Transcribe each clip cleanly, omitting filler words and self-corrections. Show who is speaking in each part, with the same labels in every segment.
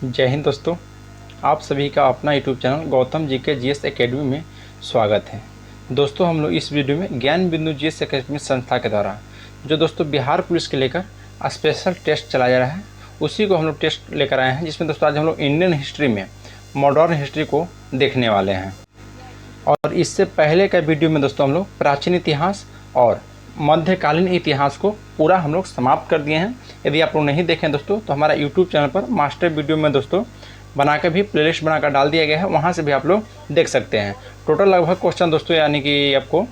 Speaker 1: जय हिंद दोस्तों। आप सभी का अपना यूट्यूब चैनल गौतम जी के जीएस एकेडमी में स्वागत है। दोस्तों, हम लोग इस वीडियो में ज्ञान बिंदु जीएस एकेडमी संस्था के द्वारा जो दोस्तों बिहार पुलिस के लेकर स्पेशल टेस्ट चलाया जा रहा है, उसी को हम लोग टेस्ट लेकर आए हैं, जिसमें दोस्तों आज हम लोग इंडियन हिस्ट्री में मॉडर्न हिस्ट्री को देखने वाले हैं। और इससे पहले का वीडियो में दोस्तों हम लोग प्राचीन इतिहास और मध्यकालीन इतिहास को पूरा हम लोग समाप्त कर दिए हैं। यदि आप लोग नहीं देखें दोस्तों तो हमारा यूट्यूब चैनल पर मास्टर वीडियो में दोस्तों बनाकर भी प्लेलिस्ट बनाकर डाल दिया गया है, वहां से भी आप लोग देख सकते हैं। टोटल लगभग क्वेश्चन दोस्तों यानी कि आपको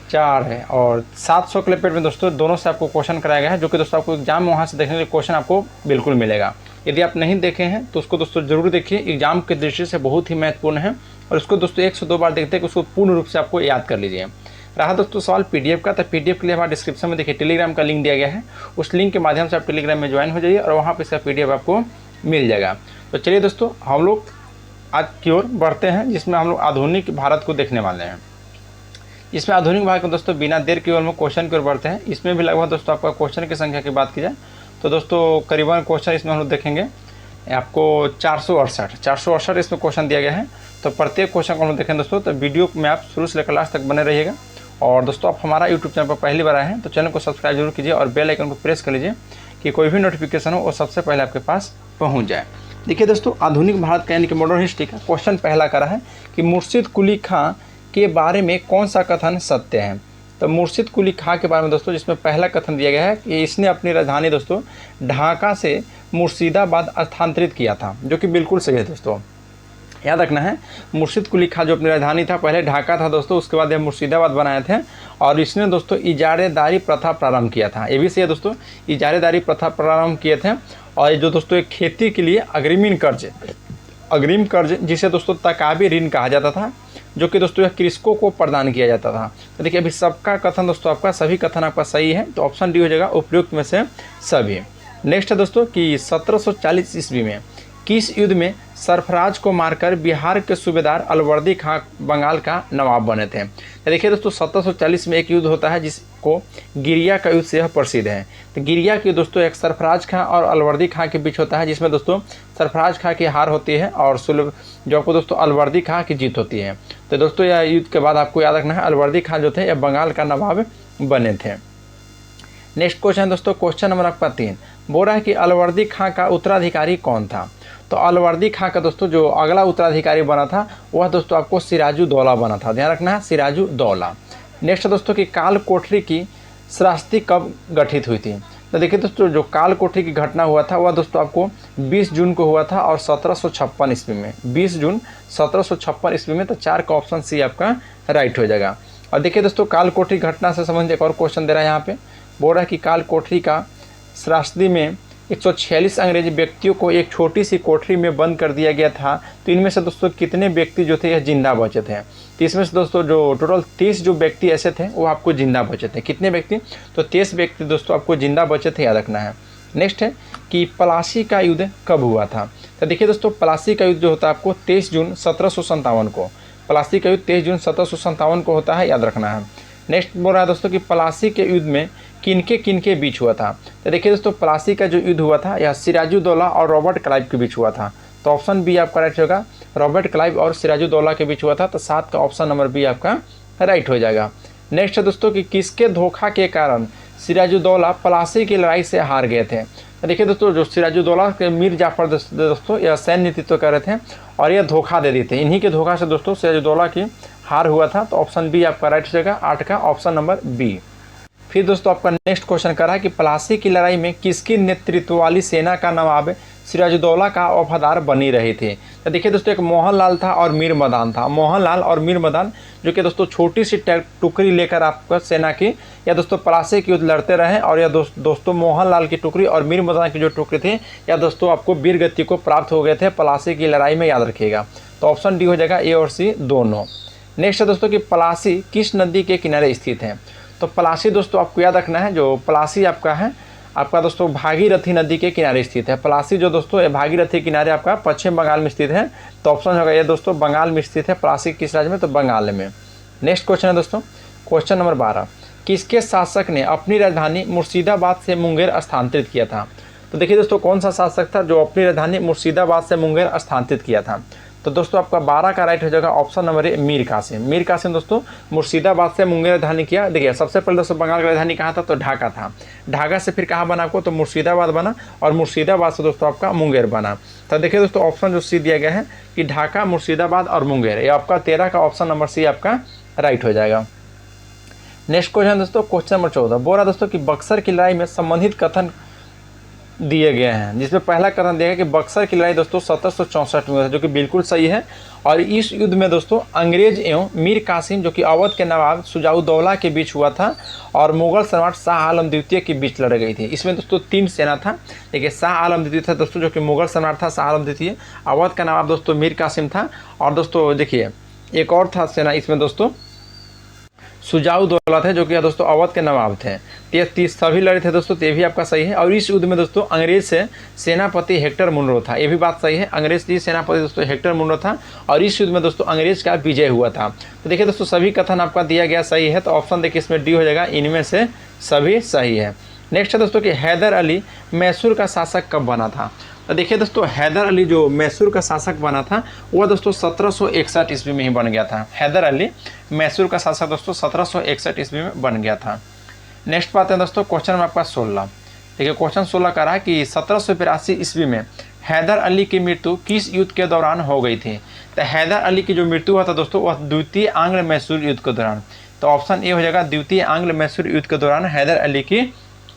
Speaker 1: 4 है और 700 के पेट में दोस्तों दोनों से आपको क्वेश्चन कराया गया है, जो कि दोस्तों आपको एग्जाम में वहाँ से देखने के लिए क्वेश्चन आपको बिल्कुल मिलेगा। यदि आप नहीं देखे हैं तो उसको दोस्तों जरूर देखिए, एग्जाम की दृष्टि से बहुत ही महत्वपूर्ण है और उसको दोस्तों 1 से 2 बार देखते हैं कि उसको पूर्ण रूप से आपको याद कर लीजिए। रहा दोस्तों सवाल पीडीएफ का, तो पीडीएफ के लिए हमारे डिस्क्रिप्शन में देखिए टेलीग्राम का लिंक दिया गया है, उस लिंक के माध्यम से आप टेलीग्राम में ज्वाइन हो जाइए और वहाँ पर इसका पीडीएफ आपको मिल जाएगा। तो चलिए दोस्तों हम लोग आज की ओर बढ़ते हैं, जिसमें हम लोग आधुनिक भारत को देखने वाले हैं। इसमें आधुनिक भारत में दोस्तों बिना देर के हम क्वेश्चन की ओर बढ़ते हैं। इसमें भी लगभग दोस्तों आपका क्वेश्चन की संख्या की बात की जाए तो दोस्तों करीबन क्वेश्चन इसमें हम लोग देखेंगे आपको 468 इसमें क्वेश्चन दिया गया है। तो प्रत्येक क्वेश्चन को हम लोग देखें दोस्तों, तो वीडियो में आप शुरू से लेकर लास्ट तक बने रहिएगा। और दोस्तों आप हमारा यूट्यूब चैनल पर पहली बार आए हैं तो चैनल को सब्सक्राइब जरूर कीजिए और बेल आइकन को प्रेस कर लीजिए कि कोई भी नोटिफिकेशन हो वो सबसे पहले आपके पास पहुँच जाए। देखिए दोस्तों, आधुनिक भारत का यानी कि मॉडर्न हिस्ट्री का क्वेश्चन पहला करा है कि मुर्शिद कुली खां के बारे में कौन सा कथन सत्य है। तो मुर्शिद कुली खां के बारे में दोस्तों जिसमें पहला कथन दिया गया है कि इसने अपनी राजधानी दोस्तों ढाका से मुर्शिदाबाद स्थानांतरित किया था, जो कि बिल्कुल सही है दोस्तों। याद रखना है, मुर्शिद कुली खां जो अपनी राजधानी था पहले ढाका था दोस्तों, उसके बाद यह मुर्शिदाबाद बनाए थे और इसने दोस्तों इजारेदारी प्रथा प्रारंभ किया था। ये भी सही है दोस्तों, इजारेदारी प्रथा प्रारंभ किए थे। और जो दोस्तों एक खेती के लिए अग्रिम कर्ज जिसे दोस्तों तकाबी ऋण कहा जाता था, जो कि दोस्तों यह कृषकों को प्रदान किया जाता था। तो देखिए अभी सबका कथन दोस्तों आपका सभी कथन आपका सही है, तो ऑप्शन डी हो जाएगा उपयुक्त में से सभी। नेक्स्ट है दोस्तों कि 1740 ईस्वी में किस युद्ध में सरफराज को मारकर बिहार के सूबेदार अलवर्दी खां बंगाल का नवाब बने थे। तो देखिए दोस्तों 1740 में एक युद्ध होता है जिसको गिरिया का युद्ध से यह प्रसिद्ध है। तो गिरिया के दोस्तों एक सरफराज खां और अलवर्दी खां के बीच होता है, जिसमें दोस्तों सरफराज खां की हार होती है और जो आपको दोस्तों अलवर्दी खां की जीत होती है। तो दोस्तों यह युद्ध के बाद आपको याद रखना है अलवर्दी खां जो थे यह बंगाल का नवाब बने थे। नेक्स्ट क्वेश्चन है दोस्तों, क्वेश्चन नंबर आपका 3 बोल रहा है कि अलवर्दी खां का उत्तराधिकारी कौन था। तो अलवर्दी खां का दोस्तों जो अगला उत्तराधिकारी बना था वह दोस्तों आपको सिराजुद्दौला बना था, ध्यान रखना है सिराजुद्दौला। नेक्स्ट दोस्तों कि काल कोठरी की त्रासदी कब गठित हुई थी। तो देखिए दोस्तों जो काल कोठरी की घटना हुआ था वह दोस्तों आपको 20 जून को हुआ था और 1756 ईस्वी में, 20 जून 1756 ईस्वी में। तो 4 का ऑप्शन सी आपका राइट हो जाएगा। और देखिए दोस्तों काल कोठरी घटना से संबंधित एक और क्वेश्चन दे रहा है यहाँ पे, बोल रहा है कि काल कोठरी का त्रासदी में 146 अंग्रेजी व्यक्तियों को एक छोटी सी कोठरी में बंद कर दिया गया था। तो इनमें से दोस्तों कितने व्यक्ति जो थे यह जिंदा बचे थे। तो इसमें से दोस्तों जो टोटल 30 जो व्यक्ति ऐसे थे वो आपको जिंदा बचे थे। कितने व्यक्ति, तो 30 व्यक्ति दोस्तों आपको जिंदा बचे थे, याद रखना है। नेक्स्ट है कि प्लासी का युद्ध कब हुआ था। तो देखिए दोस्तों प्लासी का युद्ध जो होता है आपको 23 जून 1757 को, प्लासी का युद्ध 23 जून 1757 को होता है, याद रखना है। नेक्स्ट बोल रहा है दोस्तों कि प्लासी के युद्ध में किनके बीच हुआ था। तो देखिए दोस्तों प्लासी का जो युद्ध हुआ था यह सिराजुद्दौला और रॉबर्ट क्लाइव के बीच हुआ था। तो ऑप्शन बी आपका राइट होगा, रॉबर्ट क्लाइव और सिराजुद्दौला के बीच हुआ था। तो 7 का ऑप्शन नंबर बी आपका राइट हो जाएगा। नेक्स्ट है दोस्तों कि किसके धोखा के कारण सिराजुद्दौला प्लासी की लड़ाई से हार गए थे। तो देखिए दोस्तों जो सिराजुद्दौला के मीर जाफर दोस्तों यह सैन्य नेतृत्व कर रहे थे और यह धोखा दे देते, इन्हीं के धोखा से दोस्तों सिराजुद्दौला की हार हुआ था। तो ऑप्शन बी आपका राइट हो जाएगा, 8 का ऑप्शन नंबर बी। फिर दोस्तों आपका नेक्स्ट क्वेश्चन कर रहा है कि प्लासी की लड़ाई में किसकी नेतृत्व वाली सेना का नवाब सिराजुद्दौला का वफादार बनी रही थी। तो देखिए दोस्तों एक मोहनलाल था और मीर मदान था, मोहनलाल और मीर मदान जो कि दोस्तों छोटी सी टुकड़ी लेकर आपका सेना की या दोस्तों प्लासी की युद्ध लड़ते रहे। और यह दोस्तों मोहनलाल की टुकड़ी और मीर मदान की जो टुकड़ी थी या दोस्तों आपको वीर गति को प्राप्त हो गए थे प्लासी की लड़ाई में, याद रखिएगा। तो ऑप्शन डी हो जाएगा, ए और सी दोनों। नेक्स्ट है दोस्तों कि प्लासी किस नदी के किनारे स्थित है। तो प्लासी दोस्तों आपको याद रखना है, जो प्लासी आपका है आपका दोस्तों भागीरथी नदी के किनारे स्थित है। प्लासी जो दोस्तों भागीरथी किनारे आपका पश्चिम बंगाल में स्थित है। तो ऑप्शन होगा ये दोस्तों बंगाल में स्थित है। प्लासी किस राज्य में, तो बंगाल में। नेक्स्ट क्वेश्चन है दोस्तों क्वेश्चन नंबर 12, किसके शासक ने अपनी राजधानी मुर्शिदाबाद से मुंगेर स्थानांतरित किया था। तो देखिए दोस्तों कौन सा शासक था जो अपनी राजधानी मुर्शिदाबाद से मुंगेर स्थानांतरित किया था। तो दोस्तों आपका 12 का राइट हो जाएगा option number A Mir Qasim. Mir Qasim दोस्तों मुर्शिदाबाद से मुंगेर राजधानी किया। देखिए सबसे पहले दोस्तों बंगाल की राजधानी कहाँ था, तो ढाका था। ढाका से फिर कहाँ बना आपको, तो मुर्शिदाबाद बना, और मुर्शिदाबाद से दोस्तों आपका मुंगेर बना। तो देखिए दोस्तों ऑप्शन जो सी दिया गया है कि ढाका, मुर्शिदाबाद और मुंगेर, ये आपका 13 का ऑप्शन नंबर सी आपका राइट हो जाएगा। नेक्स्ट क्वेश्चन दोस्तों क्वेश्चन नंबर 14 बोल रहा दोस्तों कि बक्सर की लड़ाई में संबंधित कथन दिए गए हैं, जिसमें पहला कथन दिया गया कि बक्सर की लड़ाई दोस्तों 1764 में हुई, जो कि बिल्कुल सही है। और इस युद्ध में दोस्तों अंग्रेज एवं मीर कासिम जो कि अवध के नवाब शुजाउद्दौला के बीच हुआ था और मुगल सम्राट शाह आलम द्वितीय के बीच लड़ गई थी। इसमें दोस्तों 3 सेना था। देखिए शाह आलम द्वितीय था दोस्तों जो कि मुगल सम्राट था शाह आलम द्वितीय, अवध का नवाब दोस्तों मीर कासिम था, और दोस्तों देखिए एक और था सेना इसमें दोस्तों शुजाउद्दौला थे जो कि दोस्तों अवध के नवाब थे। ये सभी लड़े थे दोस्तों, तो ये भी आपका सही है। और इस युद्ध में दोस्तों अंग्रेज से सेनापति हेक्टर मुनरो था, ये भी बात सही है। अंग्रेज की सेनापति दोस्तों हेक्टर मुनरो था और इस युद्ध में दोस्तों अंग्रेज का विजय हुआ था। तो देखिए दोस्तों सभी कथन आपका दिया गया सही है, तो ऑप्शन देखिए इसमें डी हो जाएगा, इनमें से सभी सही है। नेक्स्ट है दोस्तों कि हैदर अली मैसूर का शासक कब बना था। तो देखिए दोस्तों हैदर अली जो मैसूर का शासक बना था वह दोस्तों 1761 ईस्वी में ही बन गया था। हैदर अली मैसूर का शासक दोस्तों 1761 ईस्वी में बन गया था। नेक्स्ट बात है दोस्तों क्वेश्चन में आपका 16। देखिए क्वेश्चन 16 का रहा है कि 1782 ईस्वी में हैदर अली की मृत्यु किस युद्ध के दौरान हो गई थी। तो हैदर अली की जो मृत्यु हुआ था दोस्तों वह द्वितीय आंग्ल मैसूर युद्ध के दौरान। तो ऑप्शन ए हो जाएगा, द्वितीय आंग्ल मैसूर युद्ध के दौरान हैदर अली की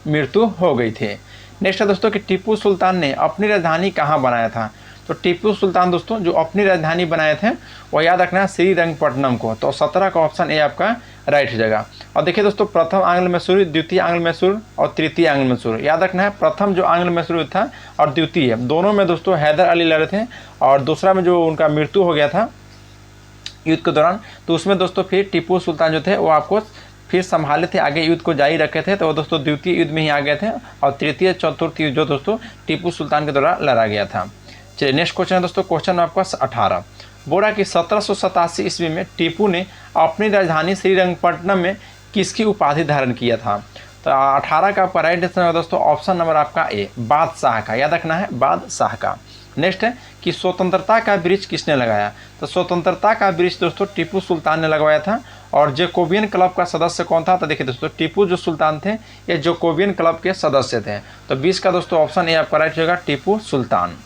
Speaker 1: मृत्यु हो गई थी। नेक्स्ट है दोस्तों कि टीपू सुल्तान ने अपनी राजधानी कहाँ बनाया था। तो टीपू सुल्तान दोस्तों जो अपनी राजधानी बनाए थे वह याद रखना है श्रीरंगपट्टनम को। तो 17 का ऑप्शन ए आपका राइट हो जाएगा। और देखिए दोस्तों प्रथम आंग्ल मैसूर, द्वितीय आंग्ल मैसूर और तृतीय आंग्ल मैसूर, याद रखना है प्रथम जो आंग्ल मैसूर था और द्वितीय दोनों में दोस्तों हैदर अली लड़े थे, और दूसरा में जो उनका मृत्यु हो गया था युद्ध के दौरान, तो उसमें दोस्तों फिर टीपू सुल्तान जो थे वो आपको फिर संभाले थे, आगे युद्ध को जारी रखे थे, तो वो दोस्तों द्वितीय युद्ध में ही आ गए थे, और तृतीय चतुर्थ युद्ध जो दोस्तों टीपू सुल्तान के द्वारा लड़ा गया था। चलिए नेक्स्ट क्वेश्चन है दोस्तों क्वेश्चन आपका 18 बोला कि 1787 ईस्वी में टीपू ने अपनी राजधानी श्रीरंगपट्टनम में किसकी उपाधि धारण किया था। तो 18 का आपका राइट आंसर है दोस्तों ऑप्शन नंबर आपका ए बादशाह का, याद रखना है बादशाह का। नेक्स्ट है कि स्वतंत्रता का वृक्ष किसने लगाया। तो स्वतंत्रता का वृक्ष दोस्तों टीपू सुल्तान ने लगवाया था। और जैकोबियन क्लब का सदस्य कौन था। तो देखिए दोस्तों टीपू जो सुल्तान थे ये जैकोबियन क्लब के सदस्य थे। तो 20 का दोस्तों ऑप्शन ए आपका राइट होगा, टीपू सुल्तान।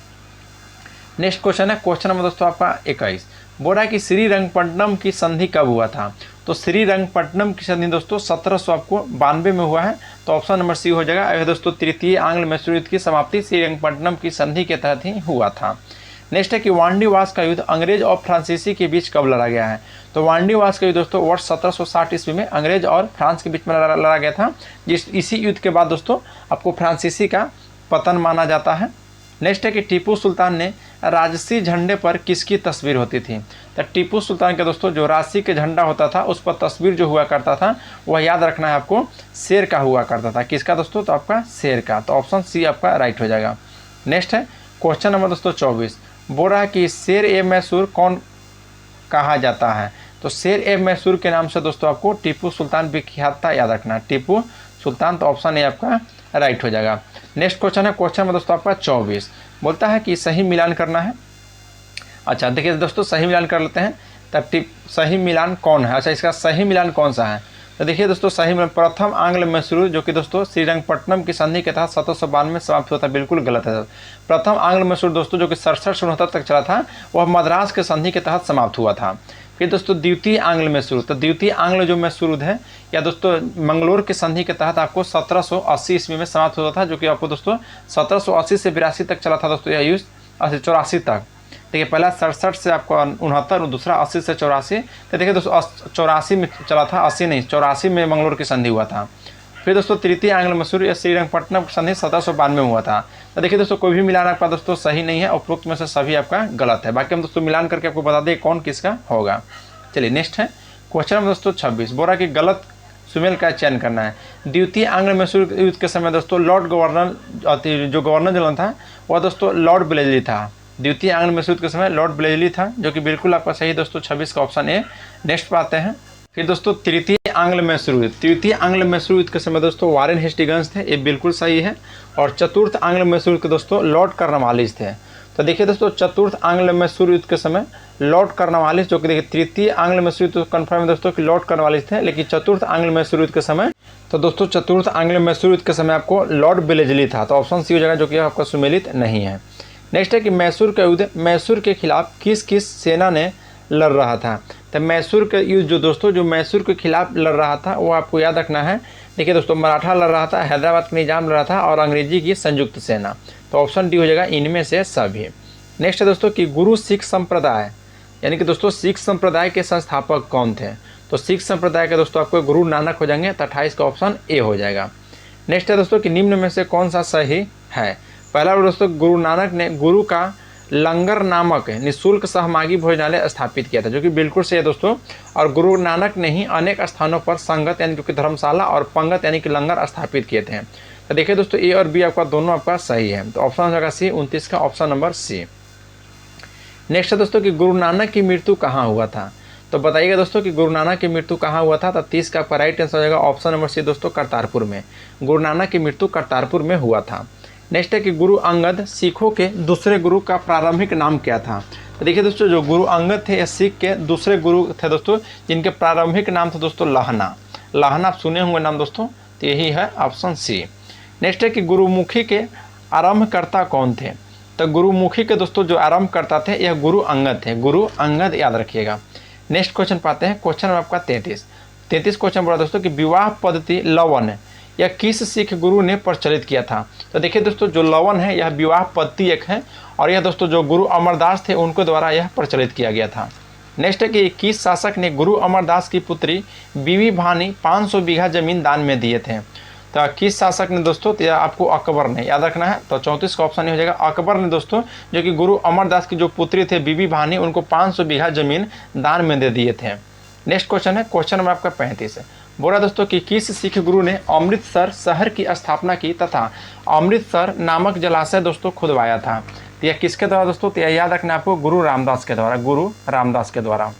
Speaker 1: नेक्स्ट क्वेश्चन है क्वेश्चन नंबर दोस्तों आपका 21 बोला कि श्रीरंगपट्टनम की संधि कब हुआ था। तो श्रीरंगपट्टनम की संधि दोस्तों 1792 में हुआ है। तो ऑप्शन नंबर सी हो जाएगा। यह दोस्तों तृतीय आंग्ल मैसूर युद्ध की समाप्ति श्रीरंगपट्टनम की संधि के तहत ही हुआ था। नेक्स्ट है कि वांडीवास का युद्ध अंग्रेज और फ्रांसीसी के बीच कब लड़ा गया है। तो वांडीवास का युद्ध दोस्तों वर्ष 1760 ईस्वी में अंग्रेज और फ्रांस के बीच में लड़ा गया था। इसी युद्ध के बाद दोस्तों आपको फ्रांसीसी का पतन माना जाता है। नेक्स्ट है कि टीपू सुल्तान ने राजसी झंडे पर किसकी तस्वीर होती थी। तो टीपू सुल्तान के दोस्तों जो राजसी के झंडा होता था उस पर तस्वीर जो हुआ करता था वह याद रखना है आपको शेर का हुआ करता था। किसका दोस्तों, तो आपका शेर का। तो ऑप्शन सी आपका राइट हो जाएगा। नेक्स्ट है क्वेश्चन नंबर दोस्तों 24 बोल रहा है कि शेर ए मैसूर कौन कहा जाता है। तो शेर ए मैसूर के नाम से दोस्तों आपको टीपू सुल्तान विख्यात था, याद रखना टीपू सुल्तान। तो ऑप्शन ए आपका राइट हो जाएगा। नेक्स्ट क्वेश्चन है क्वेश्चन में दोस्तों आपका 24 बोलता है कि सही मिलान करना है। अच्छा देखिए दोस्तों सही मिलान कर लेते हैं। तब सही मिलान कौन है। अच्छा इसका सही मिलान कौन सा है। तो देखिए दोस्तों सही मिलान प्रथम आंग्ल मैसूर जो कि दोस्तों श्रीरंगपट्टनम की संधि के तहत 1792 में समाप्त हुआ था, बिल्कुल गलत है। प्रथम आंग्ल मैसूर दोस्तों जो कि 67-69 तक चला था वह मद्रास के संधि के तहत समाप्त हुआ था। फिर दोस्तों द्वितीय आंग्ल मैसूर, तो द्वितीय आंग्ल जो मैसूर है या दोस्तों मंगलोर के संधि के तहत आपको 1780 ईस्वी में समाप्त हुआ था, जो कि आपको दोस्तों 1780 से 82 तक चला था दोस्तों यह युद्ध, 84 तक। देखिए पहला 67 से आपको 69 और दूसरा 80 से 84। तो देखिए दोस्तों 84 में चला था, 80 नहीं 84 में मंगलोर की संधि हुआ था। फिर दोस्तों तृतीय आंग्ल मैसूर या श्रीरंगपट्टनम की संधि 1792 में हुआ था। तो देखिए दोस्तों कोई भी मिलान आपका दोस्तों सही नहीं है, उपरोक्त में से सभी आपका गलत है। बाकी हम दोस्तों मिलान करके आपको बता दें कौन किसका होगा। चलिए नेक्स्ट है क्वेश्चन में दोस्तों 26 बोरा कि गलत सुमेल का चयन करना है। द्वितीय आंग्ल मैसूर युद्ध के समय दोस्तों लॉर्ड गवर्नर जो गवर्नर जनरल था वह दोस्तों लॉर्ड ब्लेजली था। द्वितीय आंग्ल मैसूर के समय लॉर्ड ब्लेजली था, जो कि बिल्कुल आपका सही दोस्तों 26 का ऑप्शन ए। नेक्स्ट पर आते हैं। फिर दोस्तों तृतीय आंग्ल मैसूर युद्ध, तृतीय आंग्ल मैसूर युद्ध के समय दोस्तों वारेन हेस्टिंग्स थे, ये बिल्कुल सही है। और चतुर्थ आंग्ल मैसूर युद्ध के दोस्तों लॉर्ड कॉर्नवालिस थे। तो देखिए दोस्तों चतुर्थ आंग्ल मैसूर युद्ध के समय लॉर्ड कॉर्नवालिस, जो कि देखिए तृतीय आंग्ल मैसूर युद्ध कन्फर्म है दोस्तों कि लॉर्ड कॉर्नवालिस थे, लेकिन चतुर्थ आंग्ल मैसूर युद्ध के समय, तो दोस्तों चतुर्थ आंग्ल मैसूर युद्ध के समय आपको लॉर्ड बेलेजली था। तो ऑप्शन सी हो जाएगा, जो कि आपका सुमेलित नहीं है। नेक्स्ट है कि मैसूर का युद्ध, मैसूर के खिलाफ किस किस सेना ने लड़ रहा था। तो मैसूर का युद्ध जो दोस्तों जो मैसूर के खिलाफ लड़ रहा था वो आपको याद रखना है। देखिए दोस्तों मराठा लड़ रहा था, हैदराबाद का निजाम लड़ रहा था और अंग्रेजी की संयुक्त सेना। तो ऑप्शन डी हो जाएगा इनमें से सभी। नेक्स्ट है दोस्तों कि गुरु सिख संप्रदाय, यानी कि दोस्तों सिख संप्रदाय के संस्थापक कौन थे। तो सिख संप्रदाय के दोस्तों आपको गुरु नानक हो जाएंगे। तो 28 का ऑप्शन ए हो जाएगा। नेक्स्ट है दोस्तों कि निम्न में से कौन सा सही है। पहला दोस्तों गुरु नानक ने गुरु का लंगर नामक निःशुल्क सहमागी भोजनालय स्थापित किया था, जो कि बिल्कुल सही है दोस्तों। और गुरु नानक ने ही अनेक स्थानों पर संगत यानी कि धर्मशाला और पंगत यानी कि लंगर स्थापित किए थे। तो देखिए दोस्तों ए और बी आपका दोनों आपका सही है। तो ऑप्शन हो जाएगा सी, 29 का ऑप्शन नंबर सी। नेक्स्ट है दोस्तों कि गुरु नानक की मृत्यु कहाँ हुआ था। तो बताइएगा दोस्तों कि गुरु नानक की मृत्यु कहाँ हुआ था। तो 30 का आपका राइट आंसर हो जाएगा ऑप्शन नंबर सी दोस्तों, करतारपुर में। गुरु नानक की मृत्यु करतारपुर में हुआ था। नेक्स्ट है कि गुरु अंगद सिखों के दूसरे गुरु का प्रारंभिक नाम क्या था। तो देखिए दोस्तों जो गुरु अंगद थे ये सिख के दूसरे गुरु थे दोस्तों, जिनके प्रारंभिक नाम था दोस्तों लहना। लहना आप सुने होंगे नाम दोस्तों, तो यही है ऑप्शन सी। नेक्स्ट है कि गुरुमुखी के आरंभकर्ता कौन थे। तो गुरुमुखी के दोस्तों जो आरंभकर्ता थे यह गुरु अंगद थे, गुरु अंगद याद रखिएगा। नेक्स्ट क्वेश्चन पाते हैं, क्वेश्चन आपका 33 क्वेश्चन बोला दोस्तों कि विवाह पद्धति लवन यह किस सिख गुरु ने प्रचलित किया था। तो देखिए दोस्तों जो लवन है यह विवाह पद्धति एक है, और यह दोस्तों जो गुरु अमरदास थे उनके द्वारा यह प्रचलित किया गया था। नेक्स्ट है कि किस शासक ने गुरु अमरदास की पुत्री बीवी भानी 500 बीघा जमीन दान में दिए थे। तो किस शासक ने दोस्तों, तो आपको अकबर ने याद रखना है। तो 34 का ऑप्शन हो जाएगा अकबर ने दोस्तों, जो कि गुरु अमरदास की जो पुत्री थे बीबी भानी उनको 500 बीघा जमीन दान में दे दिए थे। नेक्स्ट क्वेश्चन है, क्वेश्चन नंबर आपका 35 है। बोला दोस्तों कि किस सिख गुरु ने अमृतसर शहर की स्थापना की तथा अमृतसर नामक जलाशय दोस्तों खुदवाया था। तो यह किसके द्वारा दोस्तों, तो यह याद रखना आपको गुरु रामदास के द्वारा, गुरु रामदास के द्वारा।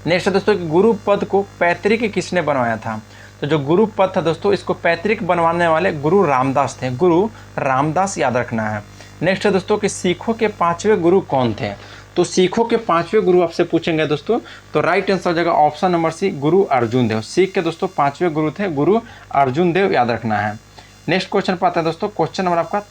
Speaker 1: नेक्स्ट दोस्तों कि गुरु पद को पैतृक किसने बनवाया था। तो जो गुरु पद था दोस्तों इसको पैतृक बनवाने वाले गुरु रामदास थे, गुरु रामदास याद रखना है। नेक्स्ट है दोस्तों कि सिखों के 5वें गुरु कौन थे। तो सिखों के 5वें गुरु आपसे पूछेंगे दोस्तों, तो राइट आंसर हो जाएगा ऑप्शन नंबर सी, गुरु अर्जुन देव। सिख के दोस्तों 5वें गुरु थे गुरु अर्जुन देव याद रखना है। नेक्स्ट क्वेश्चन पाता है दोस्तों, क्वेश्चन नंबर आपका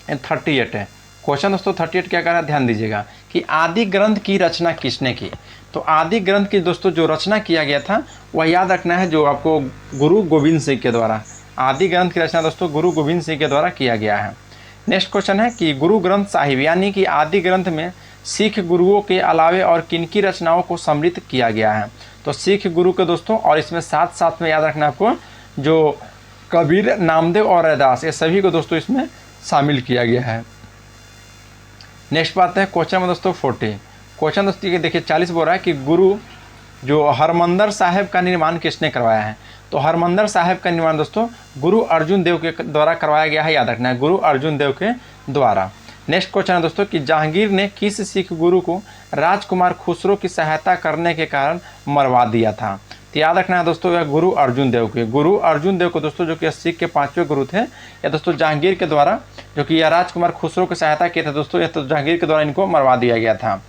Speaker 1: 38 है। क्वेश्चन दोस्तों 38 क्या कर रहा है, ध्यान दीजिएगा कि आदि ग्रंथ की रचना किसने की। तो आदि ग्रंथ की दोस्तों जो रचना किया गया था वह याद रखना है जो आपको गुरु गोविंद सिंह के द्वारा। आदि ग्रंथ की रचना दोस्तों गुरु गोविंद सिंह के द्वारा किया गया है। नेक्स्ट क्वेश्चन है कि गुरु ग्रंथ साहिब यानी कि आदि ग्रंथ में सिख गुरुओं के अलावे और किनकी रचनाओं को सम्मिलित किया गया है। तो सिख गुरु के दोस्तों, और इसमें साथ साथ में याद रखना आपको जो कबीर, नामदेव और रैदास, ये सभी को दोस्तों इसमें शामिल किया गया है। नेक्स्ट बात है क्वेश्चन में दोस्तों 40। क्वेश्चन दोस्तों देखिए 40 बोल रहा है कि गुरु जो हरमंदर साहिब का निर्माण किसने करवाया है। तो हरमंदर साहिब का निर्माण दोस्तों गुरु अर्जुन देव के द्वारा करवाया गया है, याद रखना है गुरु अर्जुन देव के द्वारा। नेक्स्ट क्वेश्चन है दोस्तों कि जहांगीर ने किस सिख गुरु को राजकुमार खुसरो की सहायता करने के कारण मरवा दिया था। तो याद रखना है दोस्तों यह गुरु अर्जुन देव के, गुरु अर्जुन देव को दोस्तों जो कि सिख के 5वें गुरु थे, या दोस्तों जहांगीर के द्वारा जो कि यह राजकुमार खुसरो की सहायता किए थे दोस्तों, यह तो जहांगीर के द्वारा इनको मरवा दिया गया था।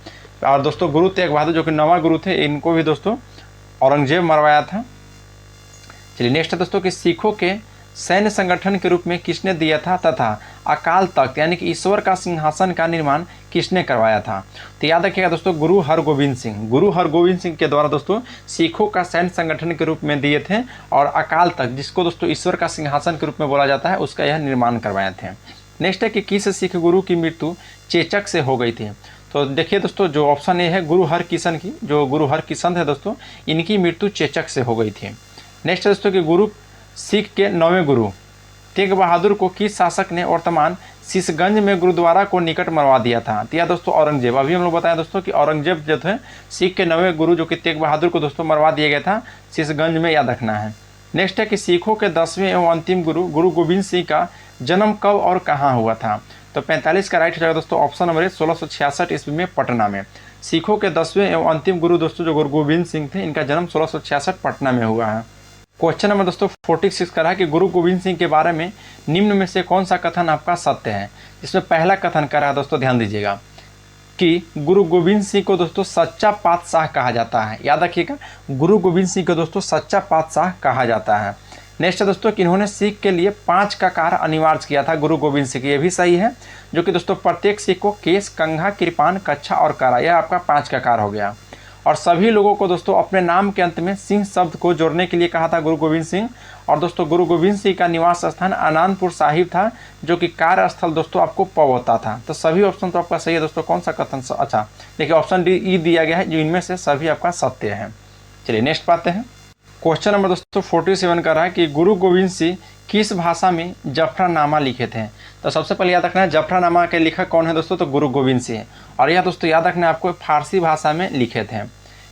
Speaker 1: और दोस्तों गुरु तेग बहादुर जो कि 9वां गुरु थे, इनको भी दोस्तों औरंगजेब मरवाया था। चलिए नेक्स्ट है दोस्तों कि सिखों के सैन्य संगठन के रूप में किसने दिया था तथा अकाल तख्त यानी कि ईश्वर का सिंहासन का निर्माण किसने करवाया था। तो याद रखिएगा दोस्तों गुरु हरगोविंद सिंह, गुरु हरगोविंद सिंह के द्वारा दोस्तों सिखों का सैन्य संगठन के रूप में दिए थे, और अकाल तख्त जिसको दोस्तों ईश्वर का सिंहासन के रूप में बोला जाता है उसका यह निर्माण करवाए थे। नेक्स्ट है कि किस सिख गुरु की मृत्यु चेचक से हो गई थी। तो देखिए दोस्तों जो ऑप्शन ए है गुरु हरकिशन की, जो गुरु हरकिशन है दोस्तों इनकी मृत्यु चेचक से हो गई थी। नेक्स्ट है दोस्तों कि गुरु सिख के 9वें गुरु तेग बहादुर को किस शासक ने वर्तमान शीशगंज में गुरुद्वारा को निकट मरवा दिया था। तो यह दोस्तों औरंगजेब। अभी हम लोग बताया दोस्तों कि औरंगजेब जो थे सिख के 9वें गुरु जो कि तेग बहादुर को दोस्तों मरवा दिया गया था शीशगंज में, याद रखना है। नेक्स्ट है कि सिखों के 10वें एवं अंतिम गुरु गुरु गोविंद सिंह का जन्म कब और कहाँ हुआ था। तो 45 का राइट हो जाएगा दोस्तों ऑप्शन नंबर 1666 ईस्वी में पटना में। सिखों के 10वें एवं अंतिम गुरु दोस्तों जो गुरु गोविंद सिंह थे, इनका जन्म 1666 पटना में हुआ है। क्वेश्चन नंबर दोस्तों 46 का है कि गुरु गोविंद सिंह के बारे में निम्न में से कौन सा कथन आपका सत्य है। इसमें पहला कथन कर रहा है दोस्तों, ध्यान दीजिएगा कि गुरु गोविंद सिंह को दोस्तों सच्चा पातशाह कहा जाता है। याद रखिएगा, गुरु गोविंद सिंह को दोस्तों सच्चा पातशाह कहा जाता है। नेक्स्ट है दोस्तों कि इन्होंने सिख के लिए 5 ककार अनिवार्य किया था गुरु गोविंद सिंह, ये भी सही है, जो कि दोस्तों प्रत्येक सिख को केस, कंघा, कृपान, कच्छा और करा, यह आपका 5 ककार हो गया। और सभी लोगों को दोस्तों अपने नाम के अंत में सिंह शब्द को जोड़ने के लिए कहा था गुरु गोविंद सिंह। और दोस्तों गुरु गोविंद सिंह का निवास स्थान आनंदपुर साहिब था, जो कि कार्यस्थल दोस्तों आपको पवोता था। तो सभी ऑप्शन तो आपका सही है दोस्तों। कौन सा कथन अच्छा, देखिए ऑप्शन डी ई दिया गया है, जो इनमें से सभी आपका सत्य है। चलिए नेक्स्ट पाते हैं। क्वेश्चन नंबर दोस्तों 47 का रहा है कि गुरु गोविंद सिंह किस भाषा में जफरानामा लिखे थे। तो सबसे पहले याद रखना है जफरानामा के लेखक कौन है दोस्तों, तो गुरु गोविंद सिंह। और यह दोस्तों याद रखना है आपको फारसी भाषा में लिखे थे।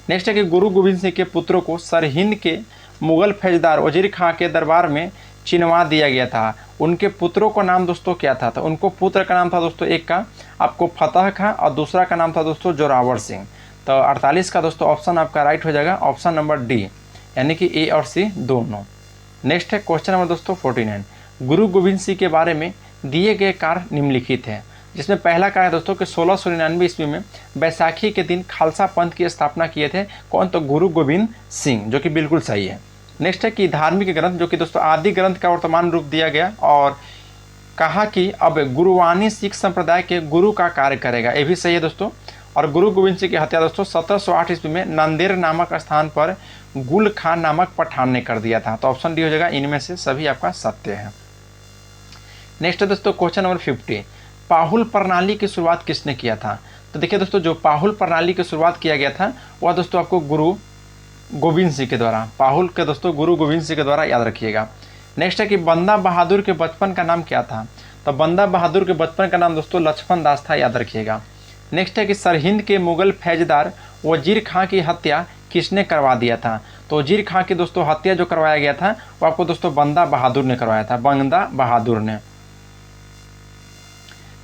Speaker 1: नेक्स्ट है कि गुरु गोविंद सिंह के पुत्रों को सरहिंद के मुगल फौजदार वजीर खां के दरबार में चिनवा दिया गया था। उनके पुत्रों का नाम दोस्तों क्या था, तो उनको पुत्र का नाम था दोस्तों, एक का आपको फतह खां और दूसरा का नाम था दोस्तों जोरावर सिंह। तो 48 का दोस्तों ऑप्शन आपका राइट हो जाएगा, ऑप्शन नंबर डी, यानी कि ए और सी दोनों। नेक्स्ट है क्वेश्चन नंबर दोस्तों 49, गुरु गोविंद सिंह के बारे में दिए गए कार्य निम्नलिखित है। जिसमें पहला कार्य दोस्तों कि 1699 ईस्वी में बैसाखी के दिन खालसा पंथ की स्थापना किए थे कौन, तो गुरु गोविंद सिंह, जो कि बिल्कुल सही है। नेक्स्ट है कि धार्मिक ग्रंथ जो कि दोस्तों आदि ग्रंथ का वर्तमान रूप दिया गया और कहा कि अब गुरुवाणी सिख संप्रदाय के गुरु का कार्य करेगा, ये भी सही है दोस्तों। और गुरु गोविंद सिंह की हत्या दोस्तों 1708 ईस्वी में नंदेर नामक स्थान पर गुल खान नामक पठान ने कर दिया था। तो ऑप्शन डी हो जाएगा, इनमें से सभी आपका सत्य है। नेक्स्ट है दोस्तों क्वेश्चन नंबर 50, पाहुल प्रणाली की शुरुआत किसने किया था। तो देखिए दोस्तों जो पाहुल प्रणाली की शुरुआत किया गया था वह दोस्तों आपको गुरु गोविंद सिंह के द्वारा, पाहुल के दोस्तों गुरु गोविंद सिंह के द्वारा, याद रखिएगा। नेक्स्ट है कि बंदा बहादुर के बचपन का नाम क्या था। तो बंदा बहादुर के बचपन का नाम दोस्तों लक्ष्मण दास था, याद रखिएगा। नेक्स्ट है कि सरहिंद के मुगल फौजदार वजीर खां की हत्या किसने करवा दिया था। तो वजीर खां की दोस्तों हत्या जो करवाया गया था वो आपको दोस्तों बंदा बहादुर ने करवाया था, बंदा बहादुर ने।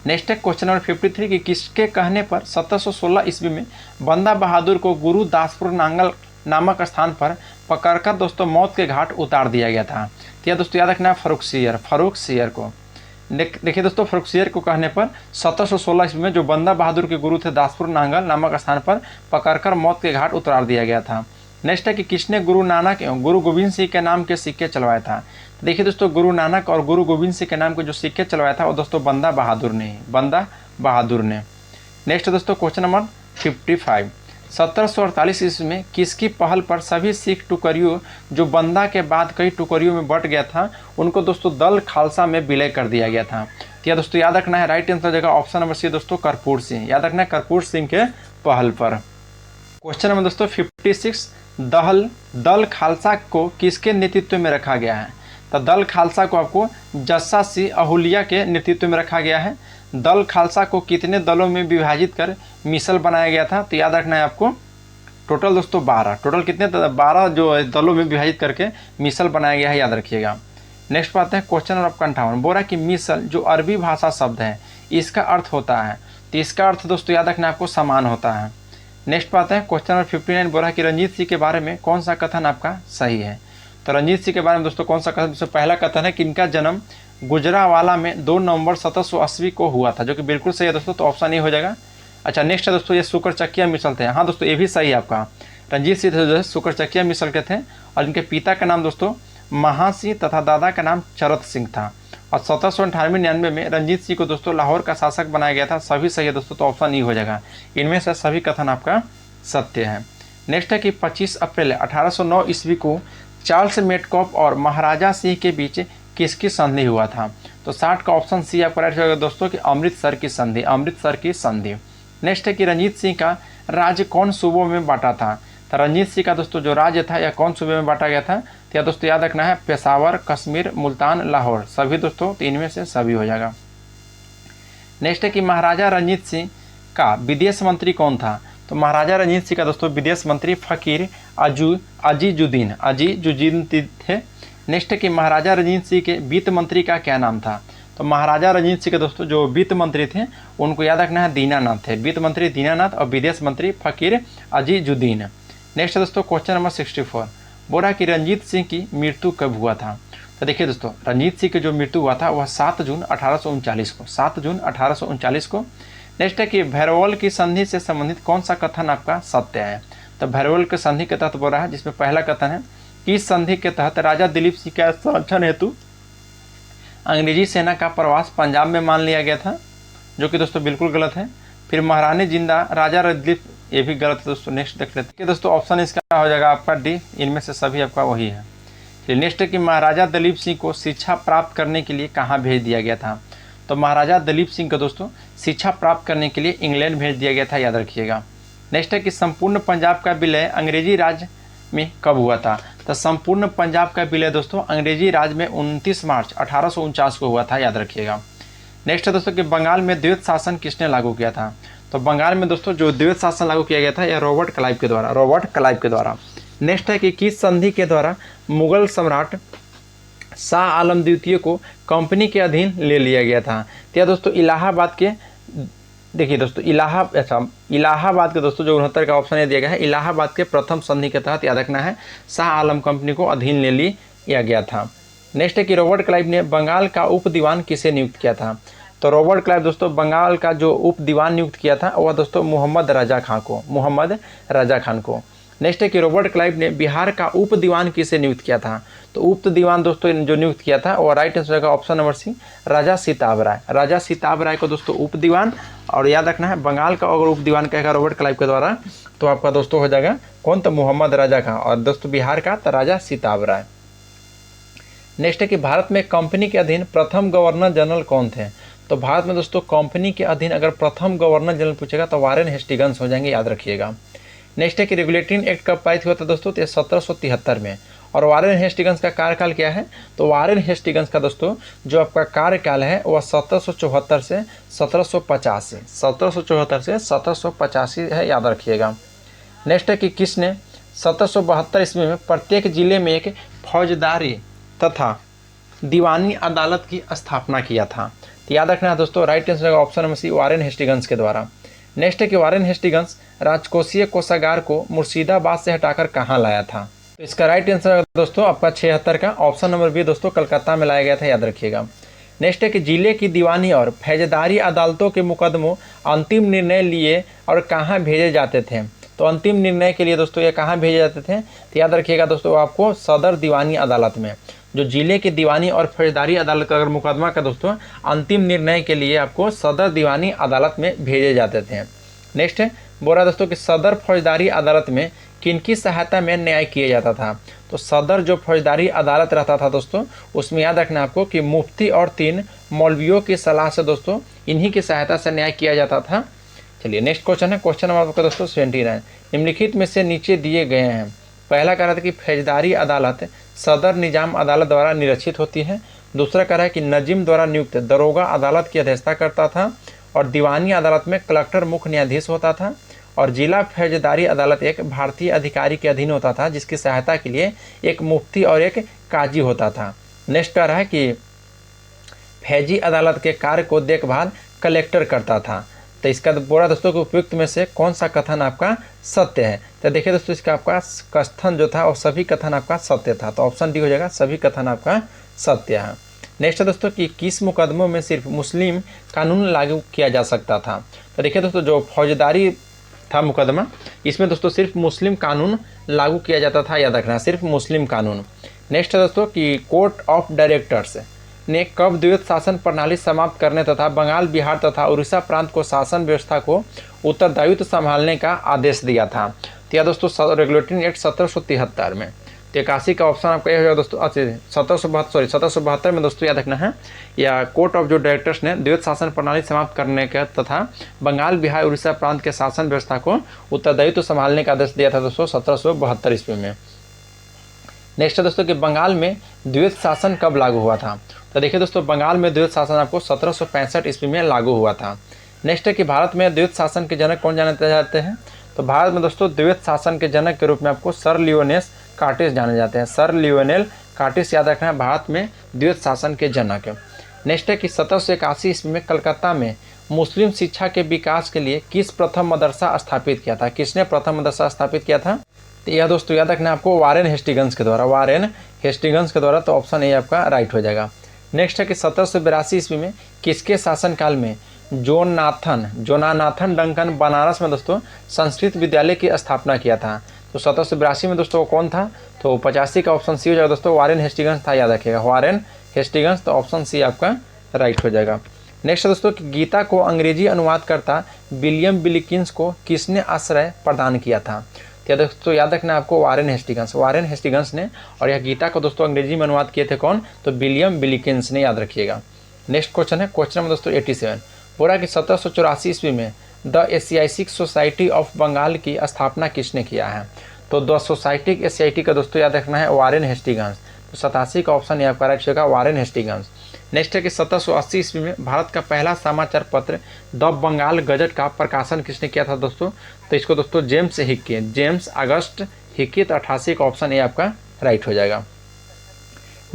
Speaker 1: नेक्स्ट है क्वेश्चन नंबर 53 कि किसके कहने पर 1716 ईस्वी में बंदा बहादुर को गुरु दासपुर नांगल नामक स्थान पर पकड़कर दोस्तों मौत के घाट उतार दिया गया था। तो यह दोस्तों याद रखना है फर्रुखसियर को। देखिए दोस्तों फर्रुखसियर को कहने पर 1716 ईस्वी में जो बंदा बहादुर के गुरु थे दासपुर नांगल नामक स्थान पर पकड़कर मौत के घाट उतार दिया गया था। नेक्स्ट है कि किसने गुरु नानक एवं गुरु गोविंद सिंह के नाम के सिक्के चलवाया था। तो देखिए दोस्तों गुरु नानक और गुरु गोविंद सिंह के नाम के जो सिक्के चलवाया था वो दोस्तों बंदा बहादुर ने। नेक्स्ट दोस्तों क्वेश्चन नंबर 55, 1748 ईस्वी में किसकी पहल पर सभी सिख टुकड़ियों जो बंदा के बाद कई टुकड़ियों में बट गया था उनको दोस्तों दल खालसा में विलय कर दिया गया था। तो यह दोस्तों याद रखना है, राइट आंसर जगह ऑप्शन नंबर सी दोस्तों कर्पूर सिंह, याद रखना है कर्पूर सिंह के पहल पर। क्वेश्चन नंबर दोस्तों 56, दल खालसा को किसके नेतृत्व में रखा गया है। तो दल खालसा को आपको जस्सा सिंह अहुलिया के नेतृत्व में रखा गया है। दल खालसा को कितने दलों में विभाजित कर मिसल बनाया गया था। तो याद रखना है आपको टोटल दोस्तों 12, टोटल कितने 12 जो दलों में विभाजित करके मिसल बनाया गया है, याद रखिएगा। नेक्स्ट बात है क्वेश्चन नंबर 58, बोला कि मिसल जो अरबी भाषा शब्द है इसका अर्थ होता है। तो इसका अर्थ दोस्तों याद रखना आपको समान होता है। नेक्स्ट बात है क्वेश्चन नंबर 59, बोला कि रंजीत सिंह के बारे में कौन सा कथन आपका सही है। तो रंजीत सिंह के बारे में दोस्तों कौन सा कथन, पहला कथन है कि इनका जन्म गुजरावाला में 2 नवंबर 1780 को हुआ था, जो कि बिल्कुल सही है दोस्तों। तो ऑप्शन ए हो जाएगा। अच्छा नेक्स्ट है दोस्तों ये शुक्रचकिया मिसल थे। हाँ दोस्तों ये भी सही है आपका, रंजीत सिंह जो है शुक्रचकिया मिसल के थे और इनके पिता का नाम दोस्तों महासिंह तथा दादा का नाम चरत सिंह था। और 1798-99 में रंजीत सिंह को दोस्तों लाहौर का शासक बनाया गया था, सभी सही है दोस्तों। तो ऑप्शन ई हो जाएगा, इनमें से सभी कथन आपका सत्य है। नेक्स्ट है कि 25 अप्रैल 1809 ईस्वी को चार्ल्स मेटकॉफ और महाराजा सिंह के बीच किसकी संधि हुआ था। तो 60 का ऑप्शन सी आपका राइट होगा दोस्तों कि अमृतसर की संधि। नेक्स्ट है कि रंजीत सिंह का राज्य कौन सूबों में बांटा था। तो रंजीत सिंह का दोस्तों जो राज्य था यह कौन सूबे में बांटा गया था। तो यह दोस्तों याद रखना है पेशावर, कश्मीर, मुल्तान, लाहौर, सभी दोस्तों। तो इनमें से सभी हो जाएगा। नेक्स्ट है कि महाराजा रंजीत सिंह का विदेश मंत्री कौन था। तो महाराजा रंजीत सिंह का दोस्तों विदेश मंत्री फकीर अजीजुद्दीन थे। नेक्स्ट है कि महाराजा रंजीत सिंह के वित्त मंत्री का क्या नाम था। तो महाराजा रंजीत सिंह के दोस्तों जो वित्त मंत्री थे उनको याद रखना है दीनानाथ थे, वित्त मंत्री दीनानाथ और विदेश मंत्री फ़कीर अजीजुद्दीन। नेक्स्ट है दोस्तों क्वेश्चन नंबर 64, बोल रहा है कि रंजीत सिंह की मृत्यु कब हुआ था। तो देखिए दोस्तों रंजीत सिंह की जो मृत्यु हुआ था वह 7 जून 1839 को, 7 जून 1839 को। नेक्स्ट है कि भैरवल की संधि से संबंधित कौन सा कथन आपका सत्य है। तो भैरवल की संधि के तहत बोल रहा है, जिसमें पहला कथन है कि इस संधि के तहत राजा दिलीप सिंह के संरक्षण हेतु अंग्रेजी सेना का प्रवास पंजाब में मान लिया गया था, जो कि दोस्तों बिल्कुल गलत है। फिर महारानी जिंदा राजा दिलीप, ये भी गलत है दोस्तों। नेक्स्ट देख लेते हैं दोस्तों, ऑप्शन इसका हो जाएगा आपका डी, इनमें से सभी आपका वही है। फिर नेक्स्ट है कि महाराजा दिलीप सिंह को शिक्षा प्राप्त करने के लिए कहाँ भेज दिया गया था। तो महाराजा दिलीप सिंह को दोस्तों शिक्षा प्राप्त करने के लिए इंग्लैंड भेज दिया गया था, याद रखिएगा। नेक्स्ट है कि संपूर्ण पंजाब का विलय अंग्रेजी राज में कब हुआ था। तो संपूर्ण पंजाब का विलय दोस्तों अंग्रेजी राज में 29 मार्च 1849 को हुआ था, याद रखिएगा। नेक्स्ट है दोस्तों कि बंगाल में द्वैत शासन किसने लागू किया था। तो बंगाल में दोस्तों जो द्वैत शासन लागू किया गया था यह रॉबर्ट क्लाइव के द्वारा, रॉबर्ट क्लाइव के द्वारा। नेक्स्ट है कि किस संधि के द्वारा मुगल सम्राट शाह आलम द्वितीय को कंपनी के अधीन ले लिया गया था। तो यह दोस्तों इलाहाबाद के, देखिए दोस्तों इलाहाबाद के दोस्तों जो 69 का ऑप्शन दिया गया है, इलाहाबाद के प्रथम संधि के तहत याद रखना है शाह आलम कंपनी को अधीन ले लिया गया था। नेक्स्ट है कि रॉबर्ट क्लाइव ने बंगाल का उप दीवान किसे नियुक्त किया था। तो रॉबर्ट क्लाइव दोस्तों बंगाल का जो उप दीवान नियुक्त किया था वह दोस्तों मोहम्मद रजा खान को, मोहम्मद रजा खान को। नेक्स्ट है कि रॉबर्ट क्लाइव ने बिहार का उप दीवान किसे नियुक्त किया था। तो उप दीवान दोस्तों जो नियुक्त किया था वो राइट आंसर का ऑप्शन नंबर सी, राजा सिताब राय, राजा सिताब राय को दोस्तों उप दीवान। और याद रखना है बंगाल का अगर उप दीवान कहेगा रॉबर्ट क्लाइव के द्वारा तो आपका दोस्तों हो जाएगा कौन, तो मोहम्मद रजा खान, और दोस्तों बिहार का तो राजा सिताब राय। नेक्स्ट है कि भारत में कंपनी के अधीन प्रथम गवर्नर जनरल कौन थे। तो भारत में दोस्तों कंपनी के अधीन अगर प्रथम गवर्नर जनरल पूछेगा तो वारेन हेस्टिंग्स हो जाएंगे, याद रखिएगा। नेक्स्ट है कि रेगुलेटिंग एक्ट कब पारित हुआ था दोस्तों, तो 1773 में। और वारेन हेस्टिंग्स का कार्यकाल क्या है। तो वारेन हेस्टिंग्स का दोस्तों जो आपका कार्यकाल है वह 1774 से 1785, 1774 से 1785 है, याद रखिएगा। नेक्स्ट है कि किसने 1772 ईस्वी में प्रत्येक जिले में एक फौजदारी तथा दीवानी अदालत की स्थापना किया था। तो याद रखना है दोस्तों राइट आंसर का option number C, Warren Hastings के द्वारा। नेक्स्ट है कि वारेन हेस्टिंग्स राजकोषीय कोषागार को मुर्शिदाबाद से हटाकर कहाँ लाया था। तो इसका राइट आंसर दोस्तों आपका 76 का ऑप्शन नंबर बी दोस्तों कलकत्ता में लाया गया था, याद रखिएगा। नेक्स्ट है कि जिले की दीवानी और फौजदारी अदालतों के मुकदमों अंतिम निर्णय लिए और कहाँ भेजे जाते थे। तो अंतिम निर्णय के लिए दोस्तों ये कहाँ भेजे जाते थे, तो याद रखिएगा दोस्तों आपको सदर दीवानी अदालत में। जो जिले की दीवानी और फौजदारी अदालत का अगर मुकदमा का दोस्तों अंतिम निर्णय के लिए आपको सदर दीवानी अदालत में भेजे जाते थे। नेक्स्ट है बोल रहा दोस्तों कि सदर फौजदारी अदालत में किनकी सहायता में न्याय किया जाता था। तो सदर जो फौजदारी अदालत रहता था दोस्तों उसमें याद रखना आपको कि मुफ्ती और 3 मौलवियों की सलाह से दोस्तों इन्हीं की सहायता से न्याय किया जाता था। चलिए नेक्स्ट क्वेश्चन है, क्वेश्चन नंबर आपका दोस्तों 79, निम्नलिखित में से नीचे दिए गए हैं। पहला कह रहा था कि फौजदारी अदालत सदर निजाम अदालत द्वारा निरीक्षित होती है। दूसरा कह रहा है कि नजीम द्वारा नियुक्त दरोगा अदालत की अध्यक्षता करता था और दीवानी अदालत में कलेक्टर मुख्य न्यायाधीश होता था। और जिला फौजदारी अदालत एक भारतीय अधिकारी के अधीन होता था जिसकी सहायता के लिए एक मुफ्ती और एक काजी होता था। नेक्स्ट कह रहा है कि फौजी अदालत के कार्य को देखभाल कलेक्टर करता था। तो इसका बोला दोस्तों कि उपयुक्त में से कौन सा कथन आपका सत्य है। तो देखिए दोस्तों इसका आपका कथन जो था और सभी कथन आपका सत्य था, तो ऑप्शन डी हो जाएगा, सभी कथन आपका सत्य है। नेक्स्ट है दोस्तों कि किस मुकदमों में सिर्फ मुस्लिम कानून लागू किया जा सकता था। तो देखिए दोस्तों जो फौजदारी था मुकदमा इसमें दोस्तों सिर्फ मुस्लिम कानून लागू किया जाता था, याद रखना सिर्फ मुस्लिम कानून। नेक्स्ट है दोस्तों कि कोर्ट ऑफ डायरेक्टर्स ने कब द्वैत शासन प्रणाली समाप्त करने तथा बंगाल, बिहार तथा उड़ीसा प्रांत को शासन व्यवस्था को उत्तरदायित्व संभालने का आदेश दिया था। तो यह दोस्तों रेगुलेटिंग एक्ट 1773 में। तो 81 का ऑप्शन आपका ये हो जाएगा दोस्तों, 1772 में दोस्तों याद रखना है, या कोर्ट ऑफ जो डायरेक्टर्स ने द्वैत शासन प्रणाली समाप्त करने का तथा बंगाल, बिहार, उड़ीसा प्रांत के शासन व्यवस्था को उत्तरदायित्व संभालने का आदेश दिया था दोस्तों 1772 ईस्वी में। नेक्स्ट है दोस्तों कि बंगाल में द्वैत शासन कब लागू हुआ था। तो देखिए दोस्तों बंगाल में द्वैत शासन आपको 1765 ईस्वी में लागू हुआ था। नेक्स्ट है कि भारत में द्वैत शासन के जनक कौन जाने जाते हैं। तो भारत में दोस्तों द्वैत शासन के जनक के रूप में आपको सर लियोनेस कार्टिस जाने जाते हैं। सर लियोनेल कार्टिस याद रखना है भारत में द्वैत शासन के जनक है। नेक्स्ट है कि 1781 ईस्वी में कलकत्ता में मुस्लिम शिक्षा के विकास के लिए किस प्रथम मदरसा स्थापित किया था? किसने प्रथम मदरसा स्थापित किया था? तो यह दोस्तों याद रखना आपको वारेन हेस्टिंग्स के द्वारा, वारेन हेस्टिंग्स के द्वारा। तो ऑप्शन ए आपका राइट हो जाएगा। नेक्स्ट है कि 1782 ईस्वी में किसके शासनकाल में जोनाथन डंकन बनारस में दोस्तों संस्कृत विद्यालय की स्थापना किया था? तो 1782 में दोस्तों कौन था? तो 85 का ऑप्शन सी हो जाएगा दोस्तों, वारेन हेस्टिंग्स था, याद रखिएगा वारेन हेस्टिंग्स। तो ऑप्शन सी आपका राइट हो जाएगा। नेक्स्ट है दोस्तों कि गीता को अंग्रेजी अनुवादकर्ता विलियम विल्किंस को किसने आश्रय प्रदान किया था? तो दोस्तों याद रखना आपको वारेन हेस्टिंग्स ने। और यह गीता को दोस्तों अंग्रेजी में अनुवाद किए थे कौन? तो विलियम विल्किंस ने, याद रखिएगा। नेक्स्ट क्वेश्चन है क्वेश्चन नंबर दोस्तों 87। बोला कि 1784 ईस्वी में the Asiatic Society of Bengal की स्थापना किसने किया है? तो द सोसाइटिक एशियाटिक का दोस्तों याद रखना है वारेन हेस्टिंग्स। तो 87 का ऑप्शन आपका राइट होगा, वारेन हेस्टिंग्स। नेक्स्ट है कि 1780 ईस्वी में भारत का पहला समाचार पत्र द बंगाल गजट का प्रकाशन किसने किया था दोस्तों? तो इसको दोस्तों James Hickey, James August Hickey. तो 88 का ऑप्शन ए आपका राइट हो जाएगा।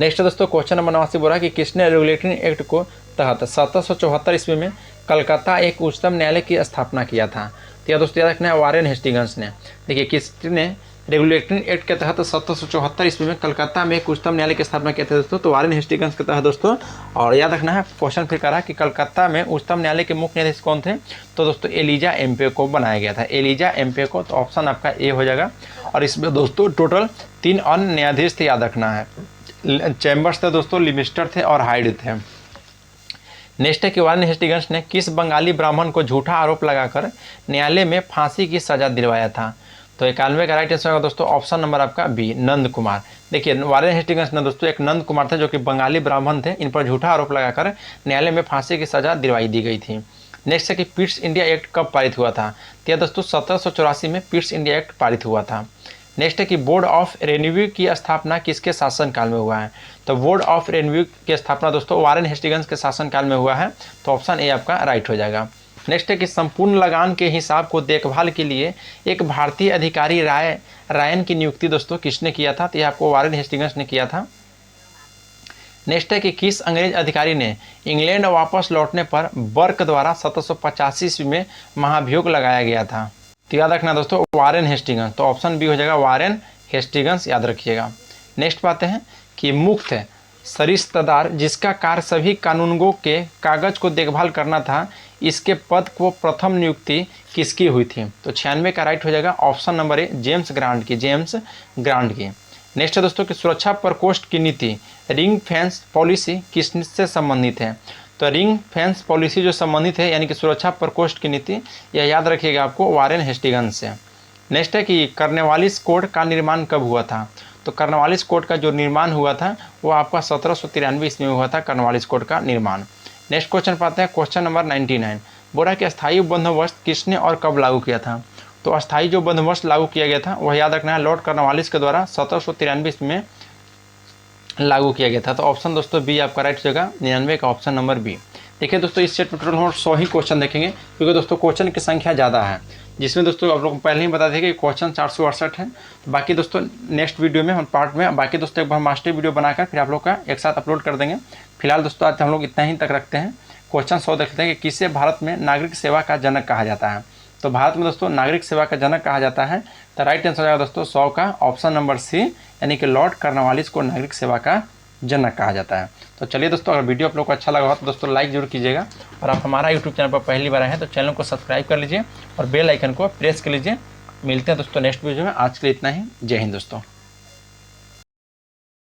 Speaker 1: नेक्स्ट है दोस्तों क्वेश्चन नंबर 89 बोला कि किसने रेगुलेटरी एक्ट को तहत 1774 ईस्वी में कलकत्ता एक उच्चतम न्यायालय की स्थापना किया था? तो यह दोस्तों याद रखना है वारेन हेस्टिंग्स ने। देखिए किसने रेगुलेटरी एक्ट के तहत 1774 ईस्वी में कलकत्ता में एक उच्चतम न्यायालय की स्थापना किया था दोस्तों? तो वारेन हेस्टिंग्स के तहत दोस्तों। और याद रखना है क्वेश्चन फिर करा कि कलकत्ता में उच्चतम न्यायालय के मुख्य न्यायाधीश कौन थे? तो दोस्तों एलिजा एम्पे को बनाया गया था, एलिजा एम्पे को। तो ऑप्शन आपका ए हो जाएगा। और इसमें दोस्तों टोटल 3 अन्य न्यायाधीश थे, याद रखना है। चैम्बर्स थे दोस्तों, लिमिस्टर थे और हाइड थे। नेक्स्ट है कि वारेन हेस्टिंग्स ने किस बंगाली ब्राह्मण को झूठा आरोप लगाकर न्यायालय में फांसी की सजा दिलवाया था? तो 91 का राइट आंसर होगा दोस्तों ऑप्शन नंबर आपका बी, नंद कुमार। देखिए वारेन हेस्टिंग्स ने दोस्तों एक नंद कुमार थे जो कि बंगाली ब्राह्मण थे, इन पर झूठा आरोप लगाकर न्यायालय में फांसी की सजा दिलवाई दी गई थी। नेक्स्ट है कि पिट्स इंडिया एक्ट कब पारित हुआ था? तो यह दोस्तों 1784 में पिट्स इंडिया एक्ट पारित हुआ था। नेक्स्ट है कि बोर्ड ऑफ रेवेन्यू की स्थापना किसके शासनकाल में हुआ है? तो बोर्ड ऑफ रेवेन्यू की स्थापना दोस्तों वारेन हेस्टिंग्स के शासनकाल में हुआ है। तो ऑप्शन ए आपका राइट हो जाएगा। नेक्स्ट है कि संपूर्ण लगान के हिसाब को देखभाल के लिए एक भारतीय अधिकारी रायन की नियुक्ति दोस्तों किसने किया था? तो यह आपको वारेन हेस्टिंग्स ने किया था। नेक्स्ट है कि किस अंग्रेज अधिकारी ने इंग्लैंड वापस लौटने पर बर्क द्वारा 1785 ईस्वी में महाभियोग लगाया गया था? तो याद रखना दोस्तों वारेन हेस्टिंग्स। तो ऑप्शन बी हो जाएगा वारेन हेस्टिंग्स, याद रखिएगा। नेक्स्ट बात है कि मुक्त सरिस्तेदार जिसका कार्य सभी कानूनगों के कागज को देखभाल करना था, इसके पद को प्रथम नियुक्ति किसकी हुई थी? तो 96 का राइट हो जाएगा ऑप्शन नंबर ए, जेम्स ग्रांट की, जेम्स ग्रांट की। नेक्स्ट है दोस्तों कि सुरक्षा प्रकोष्ठ की नीति रिंग फेंस पॉलिसी किससे संबंधित है? तो रिंग फेंस पॉलिसी जो संबंधित है यानी कि सुरक्षा प्रकोष्ठ की नीति, यह याद रखिएगा आपको वारेन हेस्टिंग्स से। नेक्स्ट है कि कार्नवालिस कोड का निर्माण कब हुआ था? तो कार्नवालिस कोड का जो निर्माण हुआ था वो आपका 1793 ईस्वी में हुआ था, कार्नवालिस कोड का निर्माण। नेक्स्ट क्वेश्चन पाते हैं क्वेश्चन नंबर 99। बोला कि अस्थायी बंदोबस्त किसने और कब लागू किया था? तो अस्थायी जो बंदोबस्त लागू किया गया था वह याद रखना है लॉर्ड कार्नवालिस के द्वारा 1793 ईस्वी में लागू किया गया था। तो ऑप्शन दोस्तों बी आपका राइट हो जाएगा, 99 का ऑप्शन नंबर बी। देखिए दोस्तों इससे टोटल हम 100 ही क्वेश्चन देखेंगे क्योंकि दोस्तों क्वेश्चन की संख्या ज़्यादा है, जिसमें दोस्तों आप लोग को पहले ही बता दें कि क्वेश्चन 468 है। तो बाकी दोस्तों नेक्स्ट वीडियो में हम पार्ट में बाकी दोस्तों एक बार मास्टर वीडियो बनाकर फिर आप लोग का एक साथ अपलोड कर देंगे। फिलहाल दोस्तों आज हम लोग इतना ही तक रखते हैं। क्वेश्चन 100 देखते हैं कि किसे भारत में नागरिक सेवा का जनक कहा जाता है? तो भारत में दोस्तों नागरिक सेवा का जनक कहा जाता है। तो राइट आंसर हो जाएगा दोस्तों 100 का ऑप्शन नंबर सी, यानी कि लॉर्ड कार्नवालिस को नागरिक सेवा का जनक कहा जाता है। तो चलिए दोस्तों अगर वीडियो आप लोग को अच्छा लगा हो तो दोस्तों लाइक जरूर कीजिएगा, और आप हमारा यूट्यूब चैनल पर पहली बार आए हैं तो चैनल को सब्सक्राइब कर लीजिए और बेल आइकन को प्रेस कर लीजिए। मिलते हैं दोस्तों नेक्स्ट वीडियो में। आज के लिए इतना ही। जय हिंद दोस्तों।